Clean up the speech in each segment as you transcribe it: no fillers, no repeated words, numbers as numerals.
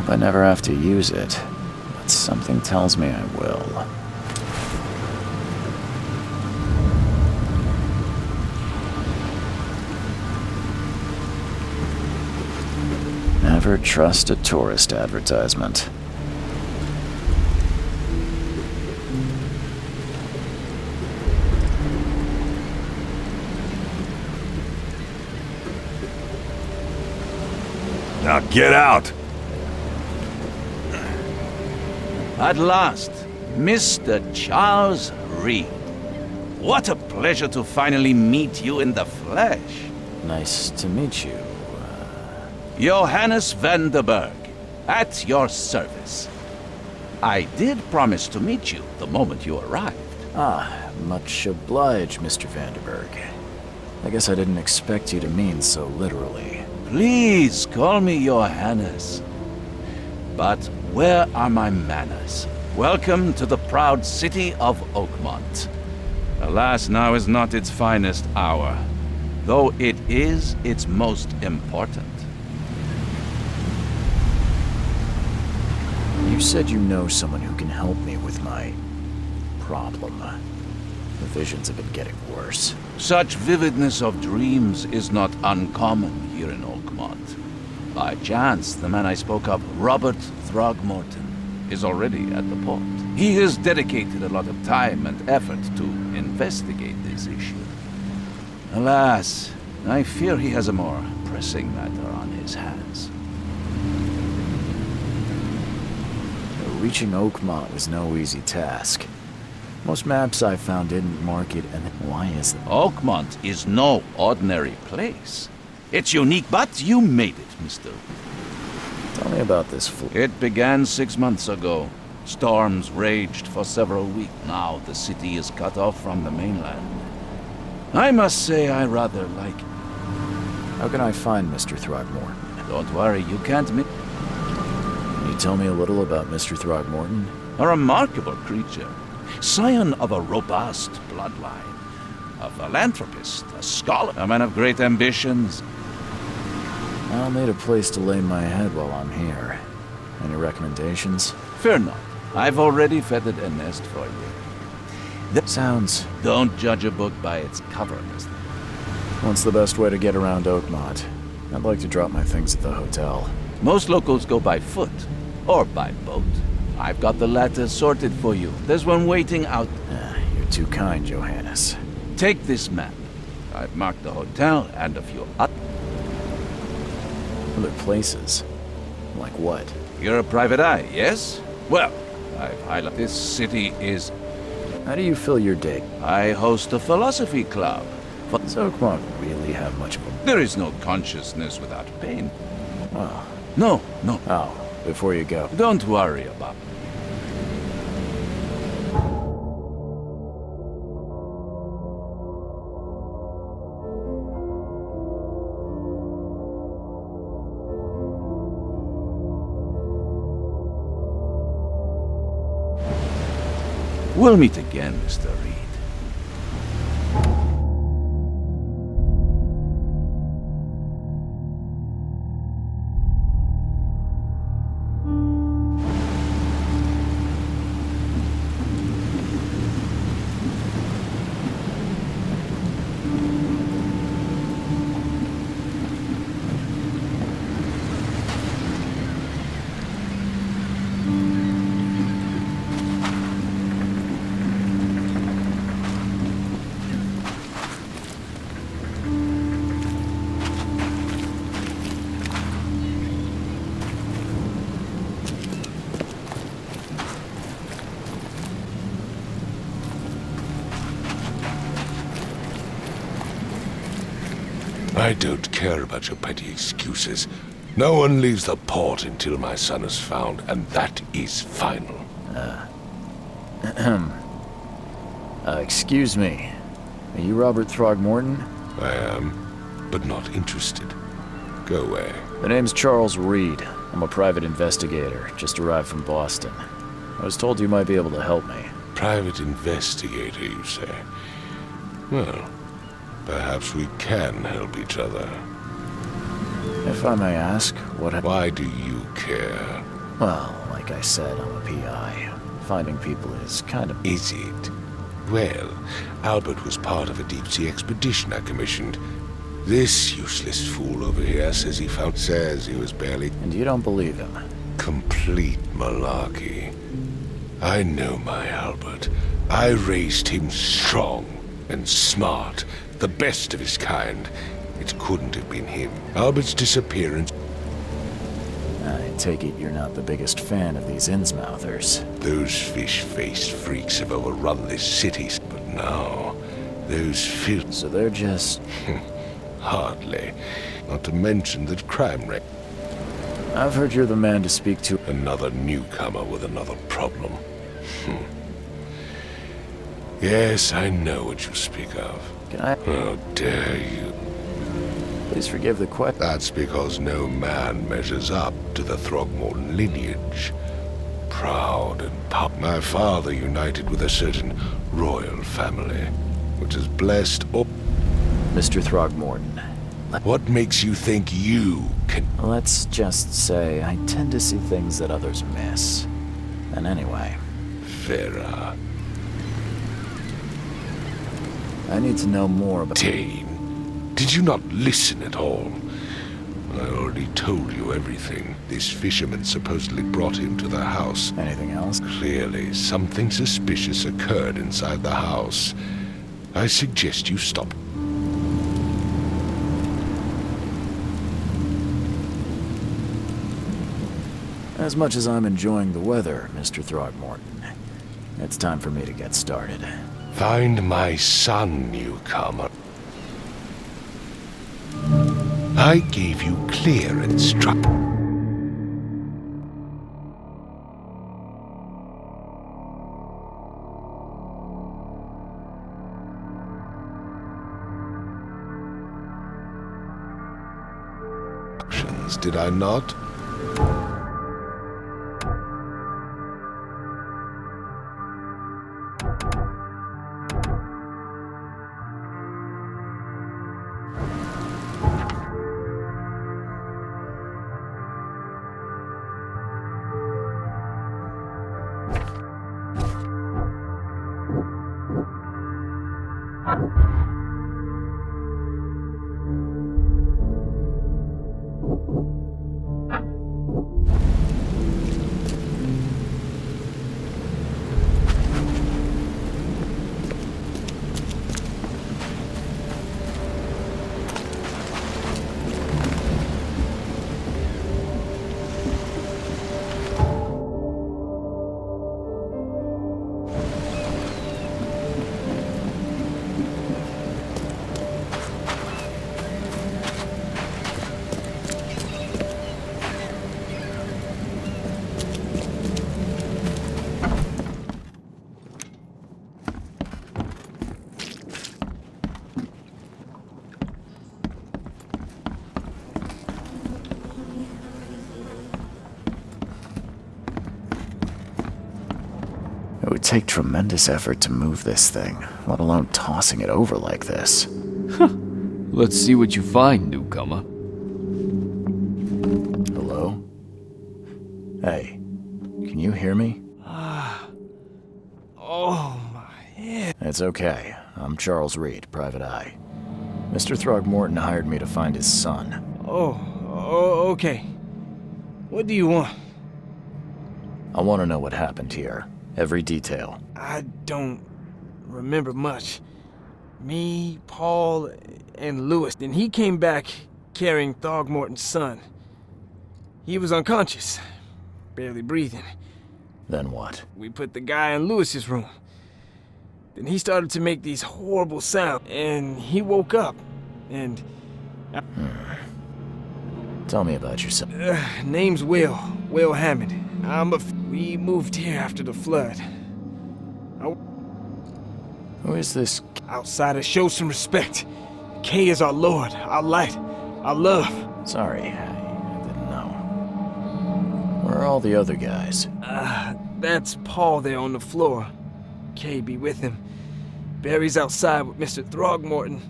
Hope I never have to use it, but something tells me I will. Never trust a tourist advertisement. Now get out! At last, Mr. Charles Reed. What a pleasure to finally meet you in the flesh. Nice to meet you. Johannes van der Berg, at your service. I did promise to meet you the moment you arrived. Ah, much obliged, Mr. Vanderberg. I guess I didn't expect you to mean so literally. Please call me Johannes. But where are my manners? Welcome to the proud city of Oakmont. Alas, now is not its finest hour, though it is its most important. You said you know someone who can help me with my problem. The visions have been getting worse. Such vividness of dreams is not uncommon here in Oakmont. By chance, the man I spoke of, Robert Throgmorton, is already at the port. He has dedicated a lot of time and effort to investigate this issue. Alas, I fear he has a more pressing matter on his hands. Reaching Oakmont was no easy task. Most maps I found didn't mark it, and why is it? Oakmont is no ordinary place. It's unique, but you made it, mister. Tell me about this fleet. It began 6 months ago. Storms raged for several weeks. Now the city is cut off from the mainland. I must say I rather like it. How can I find Mr. Throgmorton? Don't worry, you can't miss. Can you tell me a little about Mr. Throgmorton? A remarkable creature. Scion of a robust bloodline. A philanthropist, a scholar, a man of great ambitions. I'll need a place to lay my head while I'm here. Any recommendations? Fear not. I've already feathered a nest for you. That sounds... Don't judge a book by its cover, mister. What's the best way to get around Oakmont? I'd like to drop my things at the hotel. Most locals go by foot, or by boat. I've got the latter sorted for you. There's one waiting out. You're too kind, Johannes. Take this map. I've marked the hotel and a few other places? Like what? You're a private eye, yes? Well, I've highlighted this city is... How do you fill your day? I host a philosophy club. Does Oakmont really have much of a... There is no consciousness without pain. Oh. No. Oh, before you go. Don't worry about it. We'll meet again, Mr. Reed. I don't care about your petty excuses. No one leaves the port until my son is found, and that is final. Excuse me. Are you Robert Throgmorton? I am, but not interested. Go away. The name's Charles Reed. I'm a private investigator, just arrived from Boston. I was told you might be able to help me. Private investigator, you say? Well, perhaps we can help each other. If I may ask, Why do you care? Well, like I said, I'm a PI. Finding people is kind of... Is it? Well, Albert was part of a deep-sea expedition I commissioned. This useless fool over here says he was barely... And you don't believe him? Complete malarkey. I know my Albert. I raised him strong and smart, the best of his kind. It couldn't have been him. Albert's disappearance... I take it you're not the biggest fan of these Innsmouthers. Those fish-faced freaks have overrun this city, but now, those So they're just... Hardly. Not to mention that crime rate. I've heard you're the man to speak to... Another newcomer with another problem. Yes, I know what you speak of. Can I... How dare you? Please forgive the question. That's because no man measures up to the Throgmorton lineage. Proud and my father united with a certain royal family, which has blessed all... Mr. Throgmorton. What makes you think you can... Let's just say I tend to see things that others miss. And anyway... Farah. I need to know more about... Dane, did you not listen at all? I already told you everything. This fisherman supposedly brought him to the house. Anything else? Clearly, something suspicious occurred inside the house. I suggest you stop. As much as I'm enjoying the weather, Mr. Throgmorton, it's time for me to get started. Find my son, newcomer. I gave you clear instructions. Did I not? It would take tremendous effort to move this thing, let alone tossing it over like this. Let's see what you find, newcomer. Hello? Hey, can you hear me? Oh, my head. It's okay. I'm Charles Reed, Private Eye. Mr. Throgmorton hired me to find his son. Oh, okay. What do you want? I want to know what happened here. Every detail. I don't remember much. Me, Paul, and Lewis. Then he came back carrying Throgmorton's son. He was unconscious, barely breathing. Then what? We put the guy in Lewis's room. Then he started to make these horrible sounds, and he woke up, and... Tell me about yourself. Name's Will Hammond. We moved here after the flood. Who is this? Outsiders, show some respect. Kay is our lord, our light, our love. Sorry, I didn't know. Where are all the other guys? That's Paul there on the floor. Kay be with him. Barry's outside with Mr. Throgmorton.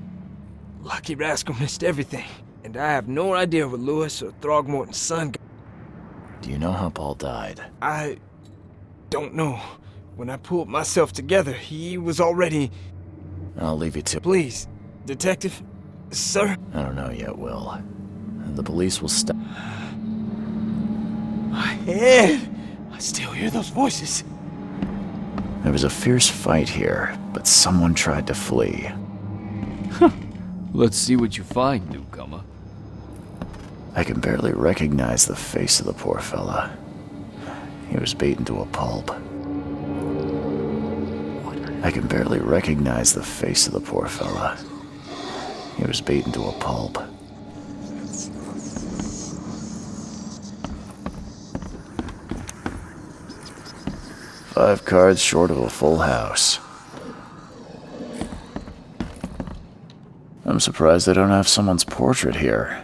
Lucky rascal missed everything. And I have no idea where Lewis or Throgmorton's son. Do you know how Paul died? I don't know. When I pulled myself together, he was already... I'll leave you to... Please, detective, sir? I don't know yet, Will. The police will stop... My head! I still hear those voices. There was a fierce fight here, but someone tried to flee. Let's see what you find, newcomer. I can barely recognize the face of the poor fella. He was beaten to a pulp. I can barely recognize the face of the poor fella. He was beaten to a pulp. Five cards short of a full house. I'm surprised they don't have someone's portrait here.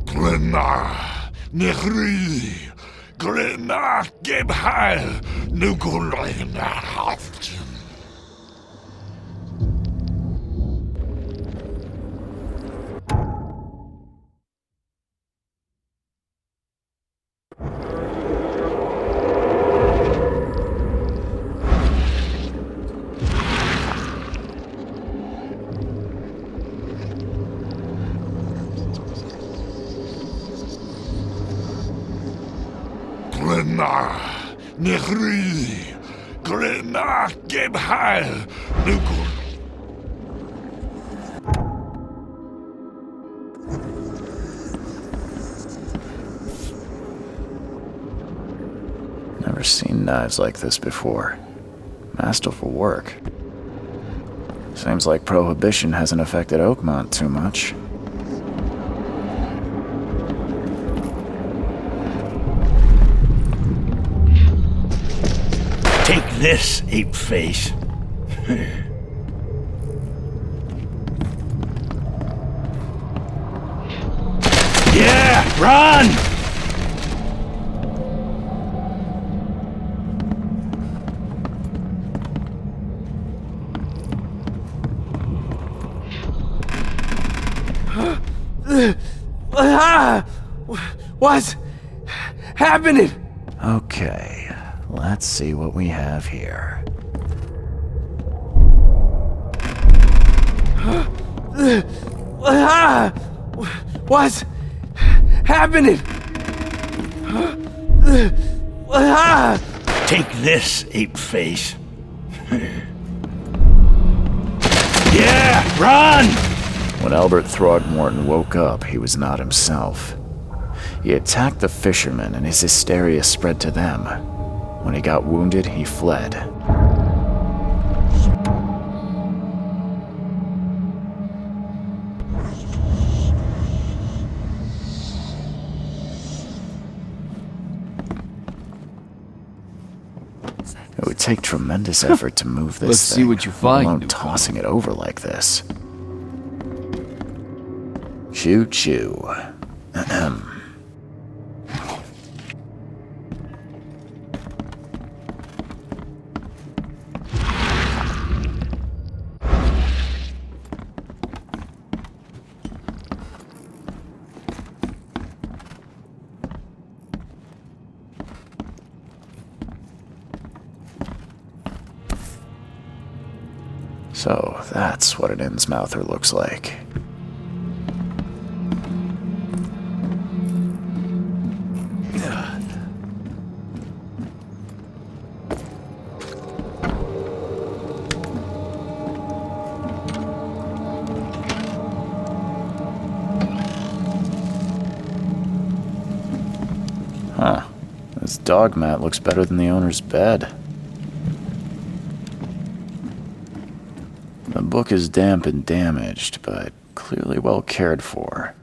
Glenna, Nehri, Glenna, Gebhal, Nugulena, Haftin. Grena, Nehri, Grena, Gebhal, Nukur. Never seen knives like this before. Masterful work. Seems like Prohibition hasn't affected Oakmont too much. Take this, ape face. Yeah, run! What's happening? Okay, let's see what we have here. What's happening? Take this, ape face. Yeah, run! When Albert Throgmorton woke up, he was not himself. He attacked the fishermen, and his hysteria spread to them. When he got wounded, he fled. It would take tremendous effort to move this Let's thing, see what you find, let alone newcomer. tossing it over like this. Choo-choo. Ahem. So, that's what an Innsmouther looks like. Huh. This dog mat looks better than the owner's bed. The book is damp and damaged, but clearly well cared for.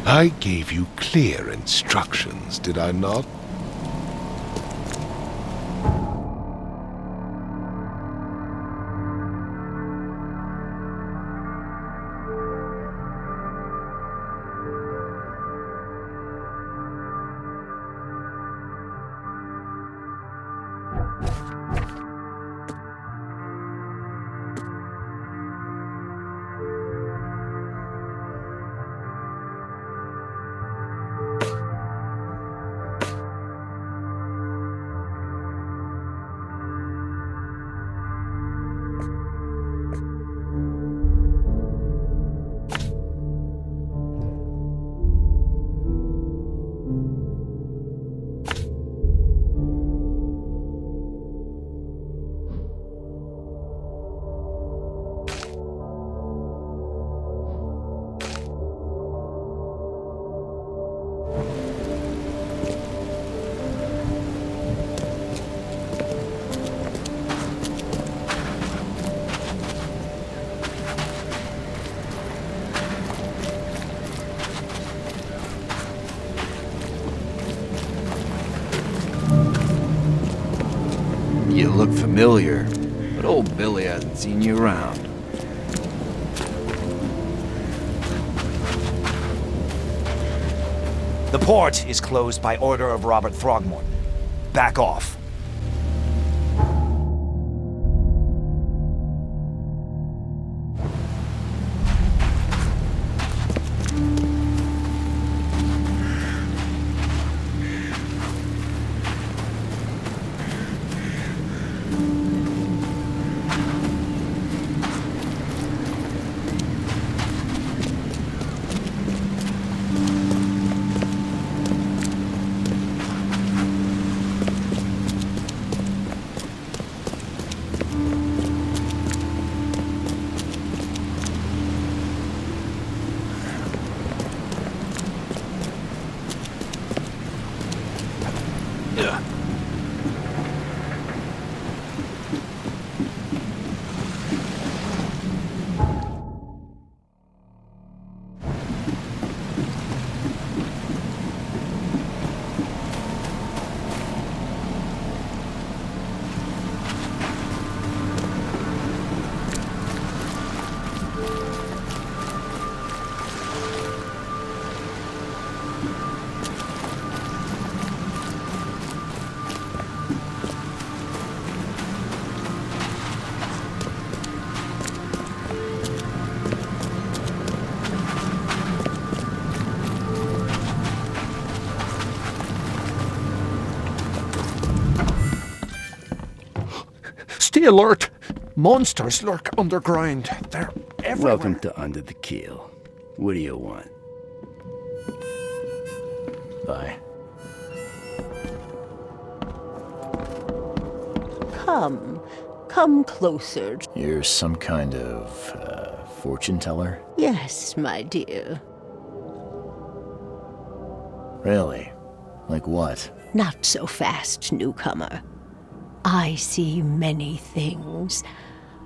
I gave you clear instructions, did I not? You look familiar, but old Billy hasn't seen you around. The port is closed by order of Robert Throgmorton. Back off. Stay alert! Monsters lurk underground. They're everywhere. Welcome to Under the Keel. What do you want? Bye. Come closer. You're some kind of, fortune teller? Yes, my dear. Really? Like what? Not so fast, newcomer. I see many things.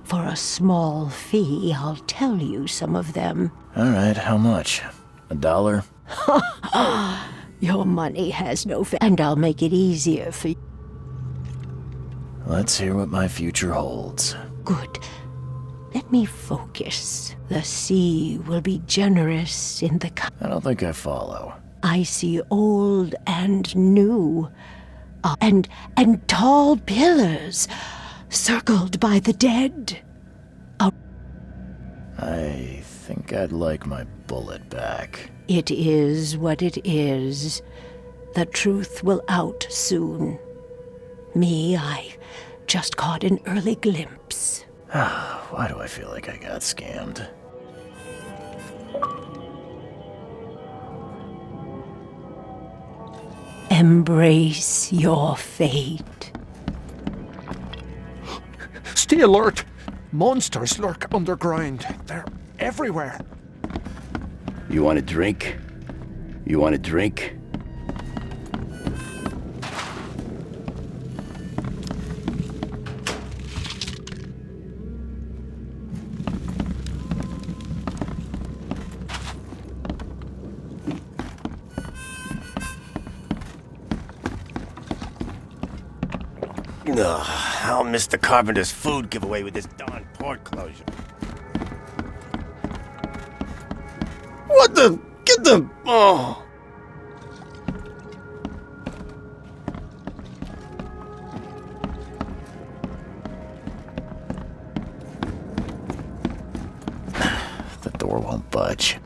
For a small fee, I'll tell you some of them. Alright, how much? $1? Your money has no and I'll make it easier for you. Let's hear what my future holds. Good. Let me focus. The sea will be generous in the I don't think I follow. I see old and new. And tall pillars, circled by the dead. I think I'd like my bullet back. It is what it is. The truth will out soon. Me, I just caught an early glimpse. Why do I feel like I got scammed? Embrace your fate. Stay alert! Monsters lurk underground. They're everywhere. You want a drink? You want a drink? Ugh, I'll miss the carpenter's food giveaway with this darn port closure. What the? Get the... Oh! The door won't budge.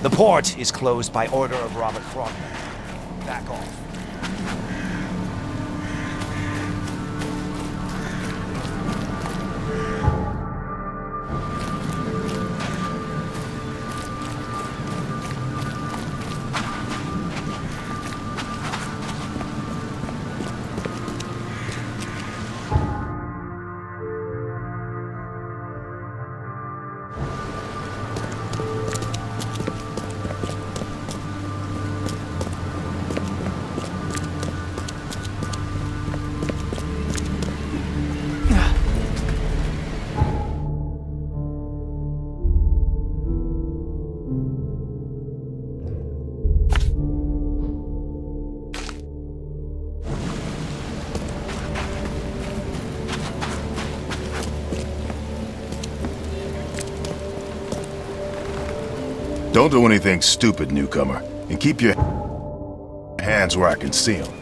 The port is closed by order of Robert Frogman. Back off. Don't do anything stupid, newcomer, and keep your hands where I can see them.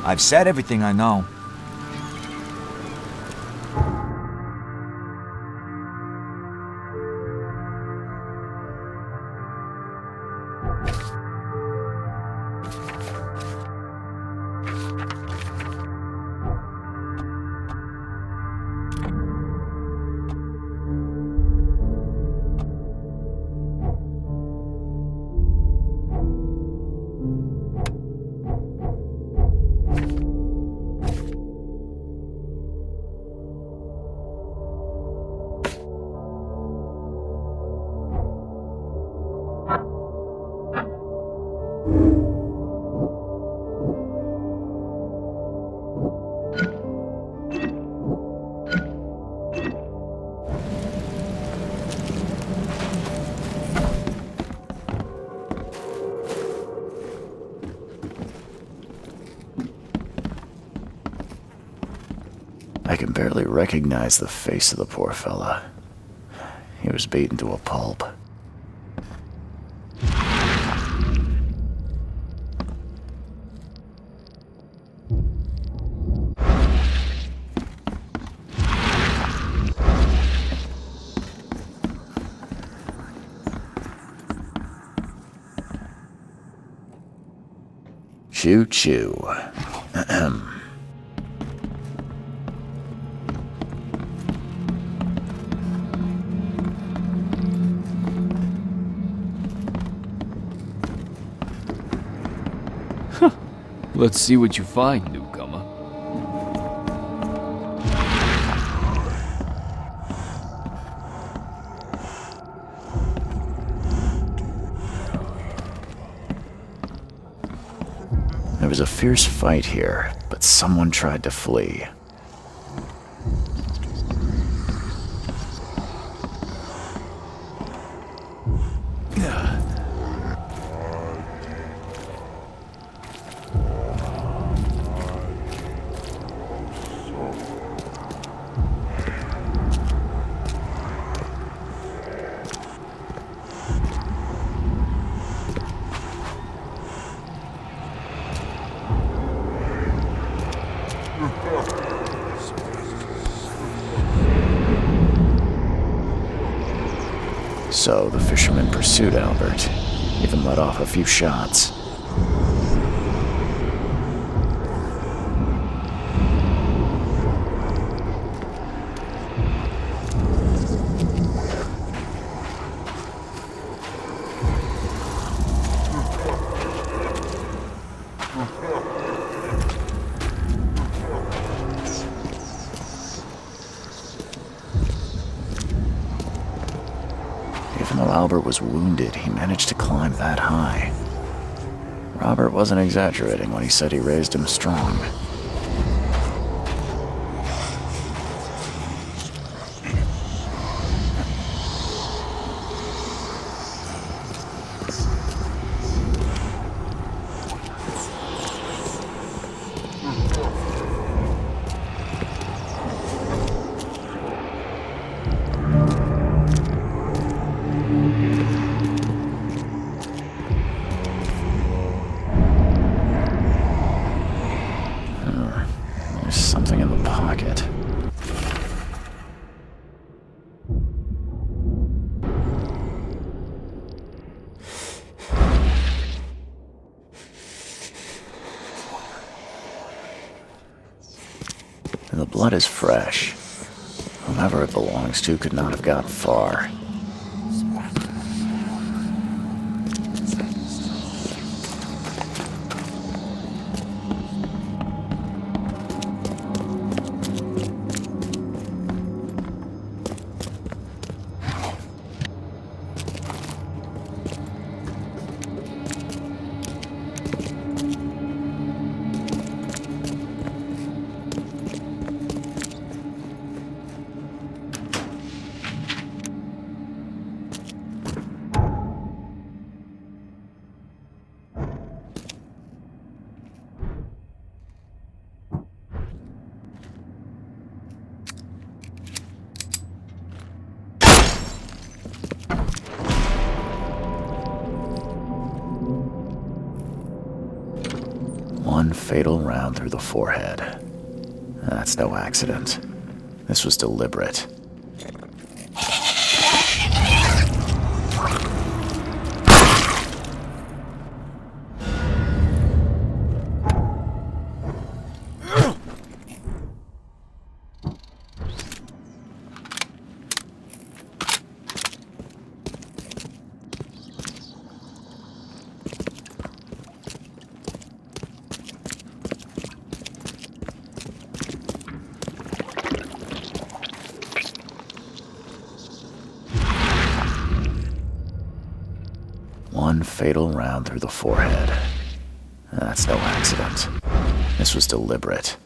I've said everything I know. I can barely recognize the face of the poor fella. He was beaten to a pulp. Choo-choo. Ahem. Let's see what you find, newcomer. There was a fierce fight here, but someone tried to flee. So the fisherman pursued Albert, even let off a few shots. Even though Albert was wounded, he managed to climb that high. Robert wasn't exaggerating when he said he raised him strong. There's something in the pocket. The blood is fresh. Whomever it belongs to could not have gotten far. One fatal round through the forehead. That's no accident. This was deliberate. One fatal round through the forehead. That's no accident. This was deliberate.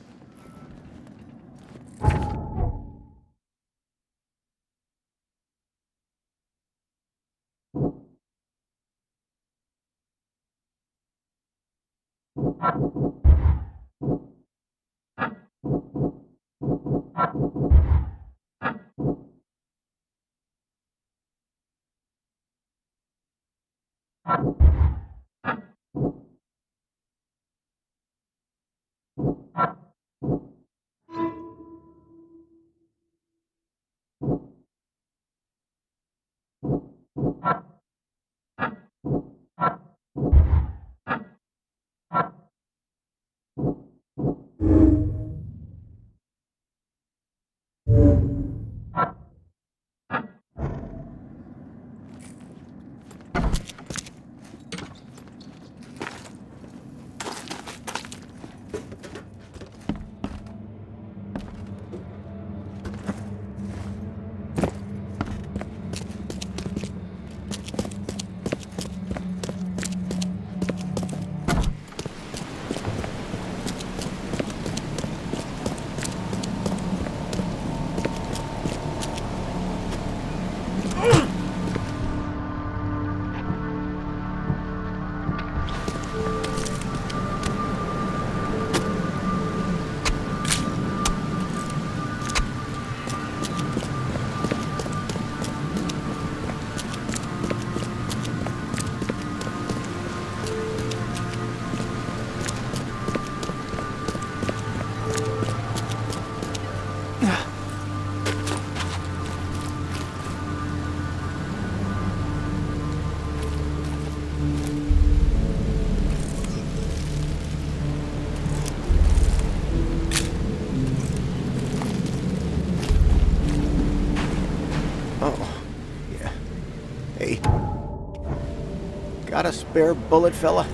Got a spare bullet, fella?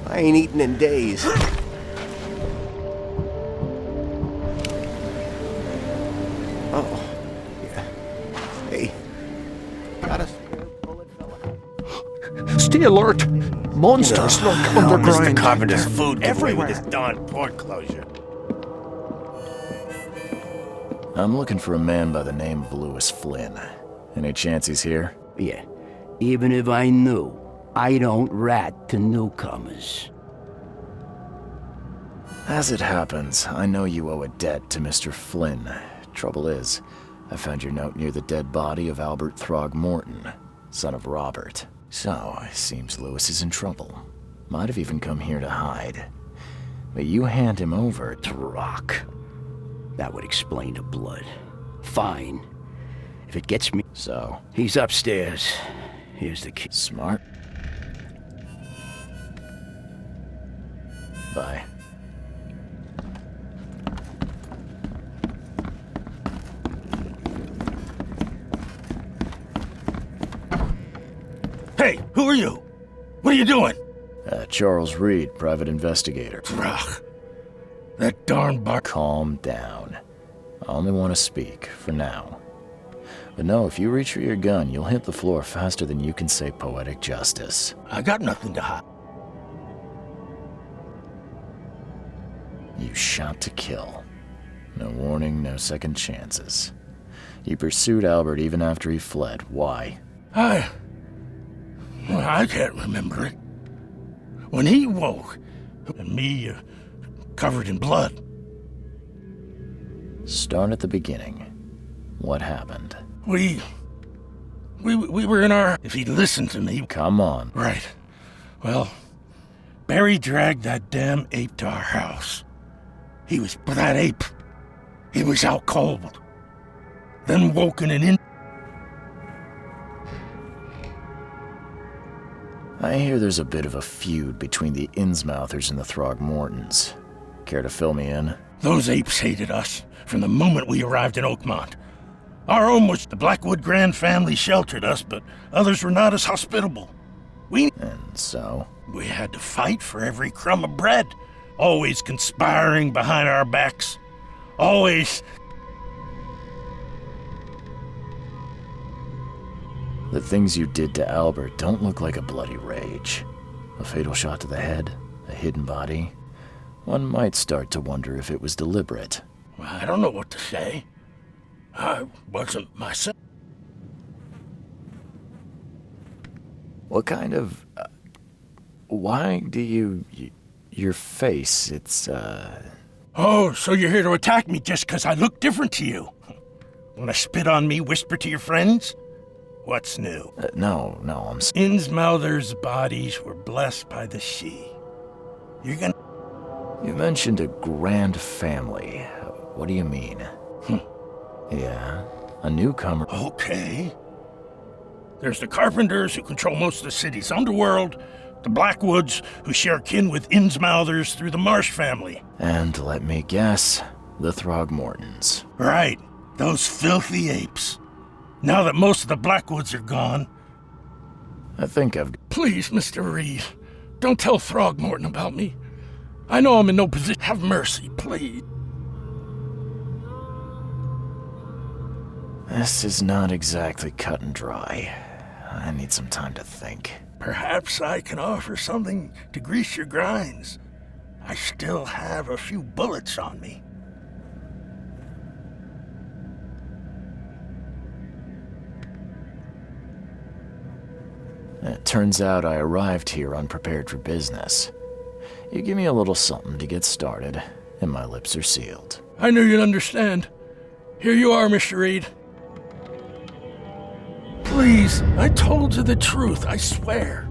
I ain't eaten in days. Oh, yeah. Hey, got a spare bullet, fella? Stay alert! Monsters lurk underground. Mr. Carpenter's food everywhere. with this darn port closure. I'm looking for a man by the name of Lewis Flynn. Any chance he's here? Yeah, even if I knew, I don't rat to newcomers. As it happens, I know you owe a debt to Mr. Flynn. Trouble is, I found your note near the dead body of Albert Throgmorton, son of Robert. So, it seems Lewis is in trouble. Might have even come here to hide. But you hand him over to Rock. That would explain the blood. Fine. If it gets me... So? He's upstairs. Here's the key. Smart. Bye. Hey, who are you? What are you doing? Charles Reed, private investigator. Ugh. That darn bar... Calm down. I only want to speak, for now. But no, if you reach for your gun, you'll hit the floor faster than you can say poetic justice. I got nothing to hide. You shot to kill. No warning, no second chances. You pursued Albert even after he fled. Why? I can't remember it. When he woke, and me covered in blood. Start at the beginning. What happened? We were in our... If he'd listened to me... Come on. Right. Well, Barry dragged that damn ape to our house. He was... That ape. He was out cold. Then woken and in... I hear there's a bit of a feud between the Innsmouthers and the Throgmortons. Care to fill me in? Those apes hated us from the moment we arrived in Oakmont. Our home was the Blackwood Grand family sheltered us, but others were not as hospitable. And so? We had to fight for every crumb of bread. Always conspiring behind our backs. Always... The things you did to Albert don't look like a bloody rage. A fatal shot to the head, a hidden body. One might start to wonder if it was deliberate. I don't know what to say. I wasn't myself. What kind of... why do you... your face, it's, Oh, so you're here to attack me just because I look different to you? Want to spit on me, whisper to your friends? What's new? No, I'm... Innsmouthers' bodies were blessed by the sea. You're gonna... You mentioned a grand family. What do you mean? Yeah, a newcomer. Okay. There's the Carpenters, who control most of the city's underworld, the Blackwoods, who share kin with Innsmouthers through the Marsh family. And let me guess, the Throgmortons. Right, those filthy apes. Now that most of the Blackwoods are gone... I think I've... Please, Mr. Reed, don't tell Throgmorton about me. I know I'm in no position. Have mercy, please. This is not exactly cut and dry. I need some time to think. Perhaps I can offer something to grease your grinds. I still have a few bullets on me. It turns out I arrived here unprepared for business. You give me a little something to get started, and my lips are sealed. I knew you'd understand. Here you are, Mr. Reed. Please, I told you the truth, I swear.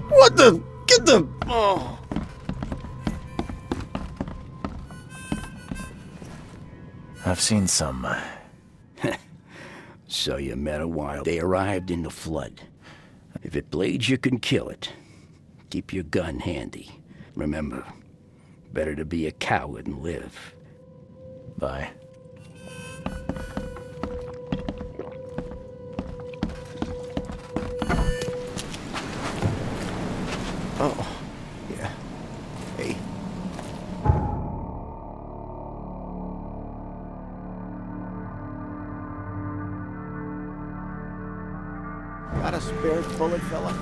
What the? Get the... Oh. I've seen some... So you met a while. They arrived in the flood. If it bleeds, you can kill it. Keep your gun handy. Remember, better to be a coward and live. Bye. Oh, yeah. Hey. Got a spare bullet, fella?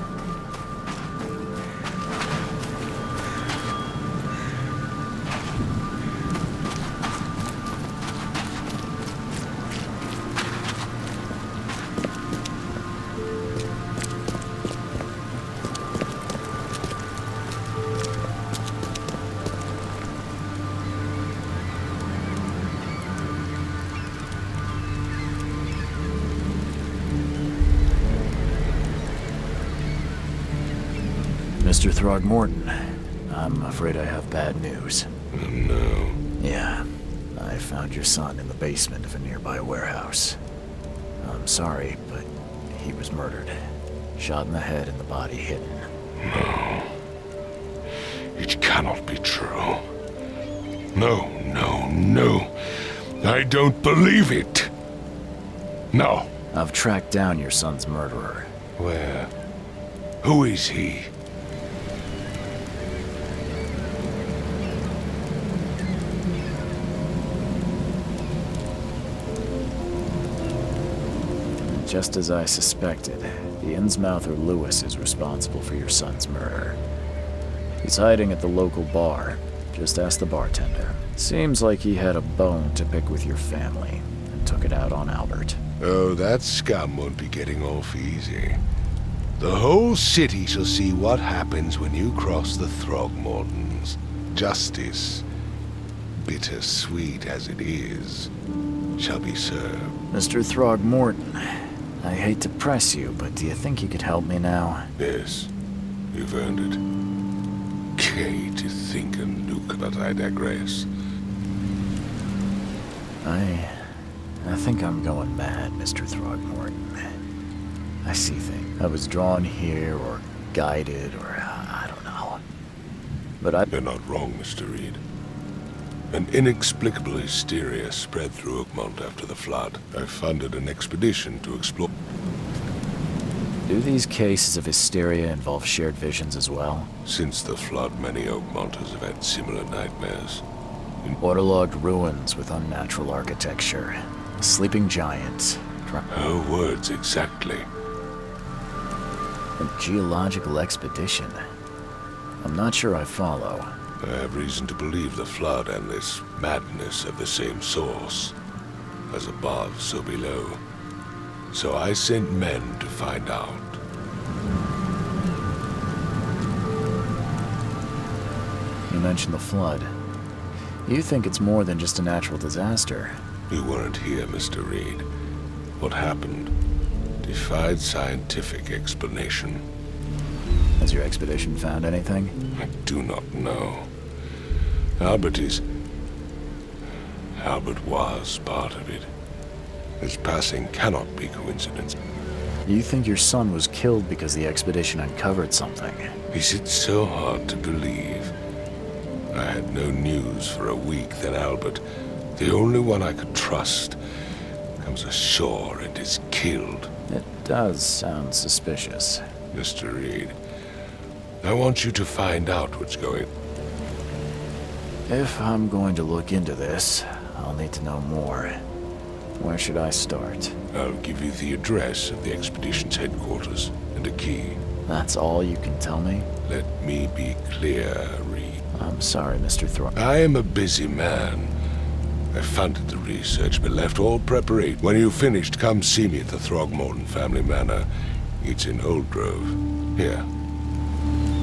Mr. Throgmorton, I'm afraid I have bad news. Oh, no. Yeah, I found your son in the basement of a nearby warehouse. I'm sorry, but he was murdered. Shot in the head and the body hidden. No. It cannot be true. No, no, no. I don't believe it. No. I've tracked down your son's murderer. Where? Who is he? Just as I suspected, the Innsmouther Lewis is responsible for your son's murder. He's hiding at the local bar. Just ask the bartender. Seems like he had a bone to pick with your family and took it out on Albert. Oh, that scum won't be getting off easy. The whole city shall see what happens when you cross the Throgmortons. Justice, bittersweet as it is, shall be served. Mr. Throgmorton, I hate to press you, but do you think you could help me now? Yes, you've earned it. Kay, to think anew, but I digress. I think I'm going mad, Mr. Throgmorton. I see things. I was drawn here, or guided, or I don't know. But You're not wrong, Mr. Reed. An inexplicable hysteria spread through Oakmont after the flood. I funded an expedition to explore. Do these cases of hysteria involve shared visions as well? Since the flood, many Oakmonters have had similar nightmares. Waterlogged ruins with unnatural architecture. A sleeping giant. Her words exactly. A geological expedition. I'm not sure I follow. I have reason to believe the flood and this madness have the same source. As above, so below. So I sent men to find out. You mentioned the flood. You think it's more than just a natural disaster? You weren't here, Mr. Reed. What happened defied scientific explanation. Has your expedition found anything? I do not know. Albert was part of it. His passing cannot be coincidence. You think your son was killed because the expedition uncovered something? Is it so hard to believe? I had no news for a week, then Albert, the only one I could trust, comes ashore and is killed. It does sound suspicious. Mr. Reed, I want you to find out what's going. If I'm going to look into this, I'll need to know more. Where should I start? I'll give you the address of the expedition's headquarters and a key. That's all you can tell me? Let me be clear, Reed. I'm sorry, Mr. Thorpe. I am a busy man. I funded the research, but left all preparation. When you've finished, come see me at the Throgmorton family manor. It's in Old Grove. Here.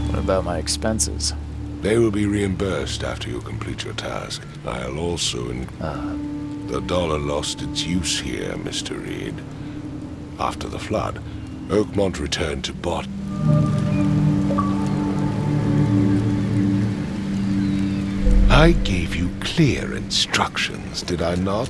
What about my expenses? They will be reimbursed after you complete your task. I'll also The dollar lost its use here, Mr. Reed. After the flood, Oakmont returned to Bot. I gave you clear instructions, did I not?